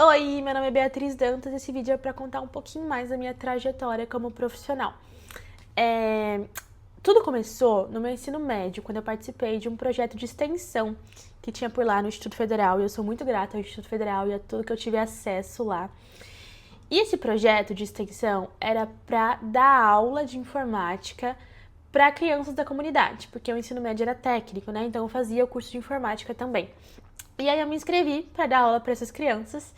Oi, meu nome é Beatriz Dantas e esse vídeo é para contar um pouquinho mais da minha trajetória como profissional. Tudo começou no meu ensino médio, quando eu participei de um projeto de extensão que tinha por lá no Instituto Federal, e eu sou muito grata ao Instituto Federal e a tudo que eu tive acesso lá. E esse projeto de extensão era para dar aula de informática para crianças da comunidade, porque o ensino médio era técnico, né? Então eu fazia o curso de informática também. E aí eu me inscrevi para dar aula para essas crianças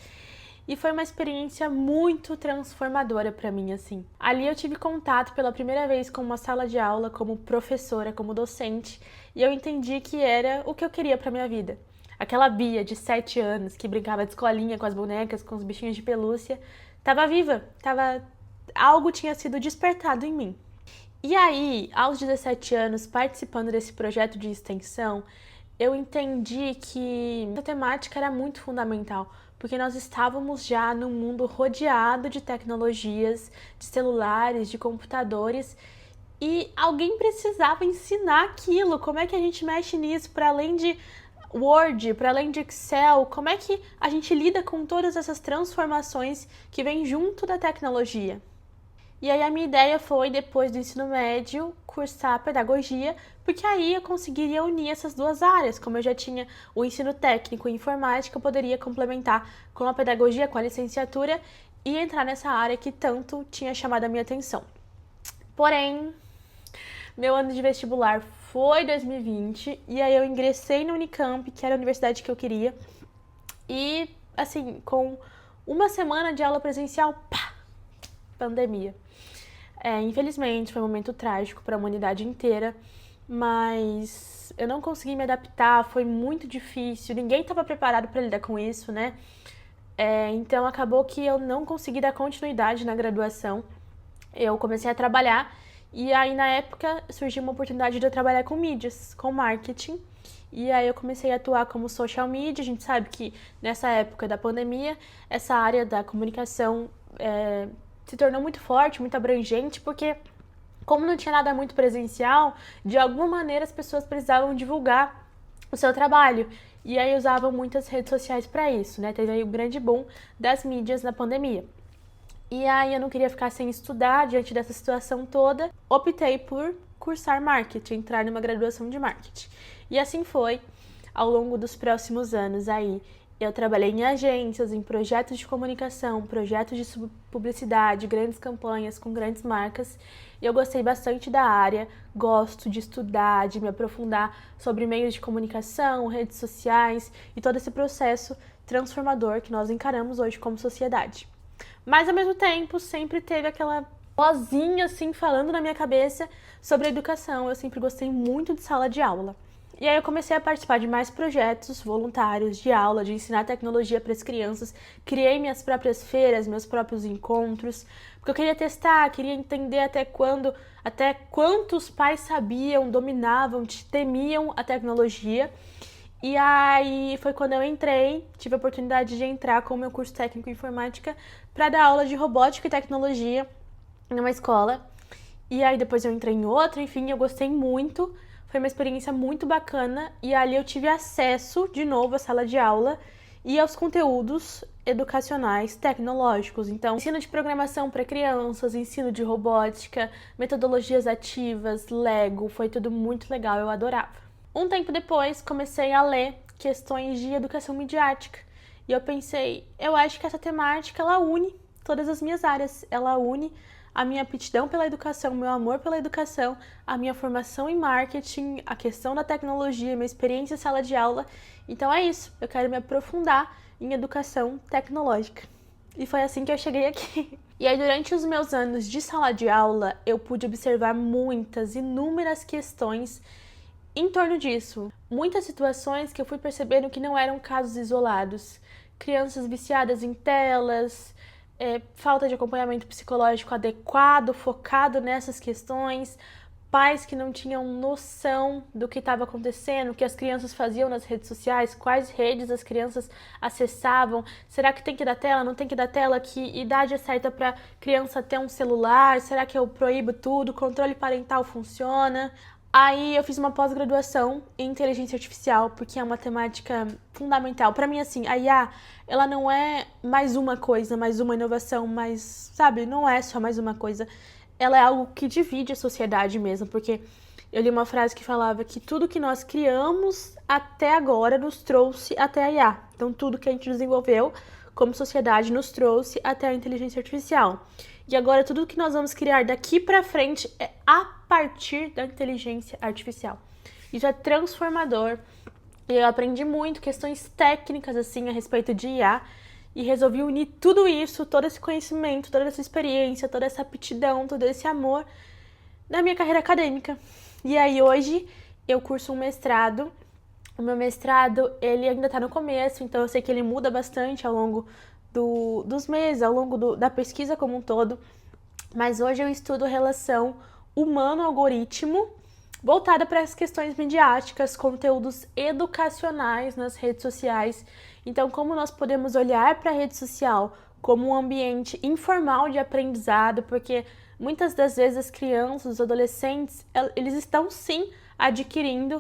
e foi uma experiência muito transformadora para mim, assim. Ali eu tive contato pela primeira vez com uma sala de aula como professora, como docente, e eu entendi que era o que eu queria para minha vida. Aquela Bia de 7 anos que brincava de escolinha com as bonecas, com os bichinhos de pelúcia, estava viva, algo tinha sido despertado em mim. E aí, aos 17 anos, participando desse projeto de extensão, eu entendi que a temática era muito fundamental, porque nós estávamos já num mundo rodeado de tecnologias, de celulares, de computadores, e alguém precisava ensinar aquilo. Como é que a gente mexe nisso para além de Word, para além de Excel? Como é que a gente lida com todas essas transformações que vêm junto da tecnologia? E aí a minha ideia foi, depois do ensino médio, cursar pedagogia, porque aí eu conseguiria unir essas duas áreas. Como eu já tinha o ensino técnico em informática, eu poderia complementar com a pedagogia, com a licenciatura e entrar nessa área que tanto tinha chamado a minha atenção. Porém, meu ano de vestibular foi 2020 e aí eu ingressei no Unicamp, que era a universidade que eu queria. E, assim, com uma semana de aula presencial, pá, pandemia. Infelizmente, foi um momento trágico para a humanidade inteira, mas eu não consegui me adaptar, foi muito difícil, ninguém estava preparado para lidar com isso, né? Então acabou que eu não consegui dar continuidade na graduação. Eu comecei a trabalhar e aí na época surgiu uma oportunidade de eu trabalhar com mídias, com marketing. E aí eu comecei a atuar como social media. A gente sabe que nessa época da pandemia, essa área da comunicação se tornou muito forte, muito abrangente, porque como não tinha nada muito presencial, de alguma maneira as pessoas precisavam divulgar o seu trabalho. E aí usavam muitas redes sociais para isso, né? Teve aí o grande boom das mídias na pandemia. E aí eu não queria ficar sem estudar diante dessa situação toda. Optei por cursar marketing, entrar numa graduação de marketing. E assim foi ao longo dos próximos anos aí. Eu trabalhei em agências, em projetos de comunicação, projetos de publicidade, grandes campanhas com grandes marcas. E eu gostei bastante da área, gosto de estudar, de me aprofundar sobre meios de comunicação, redes sociais e todo esse processo transformador que nós encaramos hoje como sociedade. Mas ao mesmo tempo, sempre teve aquela vozinha assim falando na minha cabeça sobre a educação. Eu sempre gostei muito de sala de aula. E aí eu comecei a participar de mais projetos voluntários de aula, de ensinar tecnologia para as crianças. Criei minhas próprias feiras, meus próprios encontros, porque eu queria testar, queria entender até quantos pais sabiam, dominavam, temiam a tecnologia. E aí foi quando eu entrei, tive a oportunidade de entrar com o meu curso técnico em informática para dar aula de robótica e tecnologia numa escola. E aí depois eu entrei em outra, enfim, eu gostei muito. Foi uma experiência muito bacana e ali eu tive acesso de novo à sala de aula e aos conteúdos educacionais tecnológicos. Então, ensino de programação para crianças, ensino de robótica, metodologias ativas, Lego, foi tudo muito legal, eu adorava. Um tempo depois, comecei a ler questões de educação midiática e eu pensei, eu acho que essa temática ela une todas as minhas áreas, ela une a minha aptidão pela educação, meu amor pela educação, a minha formação em marketing, a questão da tecnologia, minha experiência em sala de aula. Então é isso, eu quero me aprofundar em educação tecnológica. E foi assim que eu cheguei aqui. E aí, durante os meus anos de sala de aula, eu pude observar inúmeras questões em torno disso. Muitas situações que eu fui percebendo que não eram casos isolados. Crianças viciadas em telas, falta de acompanhamento psicológico adequado, focado nessas questões, pais que não tinham noção do que estava acontecendo, o que as crianças faziam nas redes sociais, quais redes as crianças acessavam, será que tem que dar tela, não tem que dar tela, que idade é certa para criança ter um celular, será que eu proíbo tudo, controle parental funciona? Aí eu fiz uma pós-graduação em inteligência artificial, porque é uma temática fundamental. Pra mim, assim, a IA, ela não é mais uma coisa, mais uma inovação, mas, sabe, não é só mais uma coisa. Ela é algo que divide a sociedade mesmo, porque eu li uma frase que falava que tudo que nós criamos até agora nos trouxe até a IA. Então, tudo que a gente desenvolveu como sociedade nos trouxe até a inteligência artificial. E agora, tudo que nós vamos criar daqui pra frente é a partir da inteligência artificial. Isso é transformador. E eu aprendi muito questões técnicas, assim, a respeito de IA. E resolvi unir tudo isso, todo esse conhecimento, toda essa experiência, toda essa aptidão, todo esse amor na minha carreira acadêmica. E aí, hoje, eu curso um mestrado. O meu mestrado, ele ainda tá no começo, então eu sei que ele muda bastante ao longo dos meses, ao longo da pesquisa como um todo. Mas hoje eu estudo relação humano-algoritmo, voltada para as questões midiáticas, conteúdos educacionais nas redes sociais. Então, como nós podemos olhar para a rede social como um ambiente informal de aprendizado, porque muitas das vezes as crianças, os adolescentes, eles estão sim adquirindo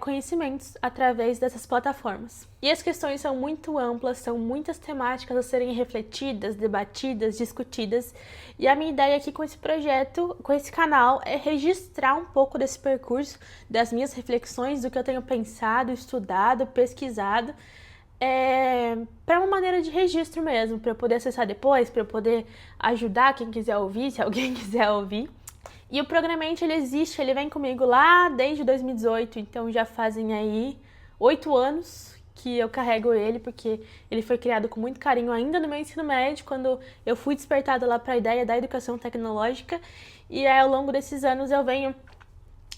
conhecimentos através dessas plataformas. E as questões são muito amplas, são muitas temáticas a serem refletidas, debatidas, discutidas. E a minha ideia aqui com esse projeto, com esse canal, é registrar um pouco desse percurso, das minhas reflexões, do que eu tenho pensado, estudado, pesquisado, para uma maneira de registro mesmo, para eu poder acessar depois, para eu poder ajudar quem quiser ouvir, se alguém quiser ouvir. E o Programmente, ele existe, ele vem comigo lá desde 2018, então já fazem aí 8 anos que eu carrego ele, porque ele foi criado com muito carinho ainda no meu ensino médio, quando eu fui despertada lá para a ideia da educação tecnológica, e aí, ao longo desses anos eu venho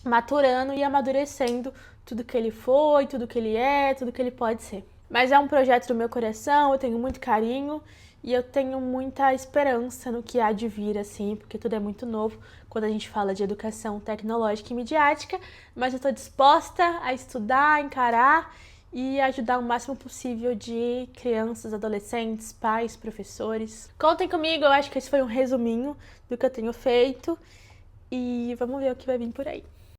maturando e amadurecendo tudo que ele foi, tudo que ele é, tudo que ele pode ser. Mas é um projeto do meu coração, eu tenho muito carinho e eu tenho muita esperança no que há de vir, assim, porque tudo é muito novo quando a gente fala de educação tecnológica e midiática, mas eu estou disposta a estudar, a encarar e ajudar o máximo possível de crianças, adolescentes, pais, professores. Contem comigo, eu acho que esse foi um resuminho do que eu tenho feito e vamos ver o que vai vir por aí.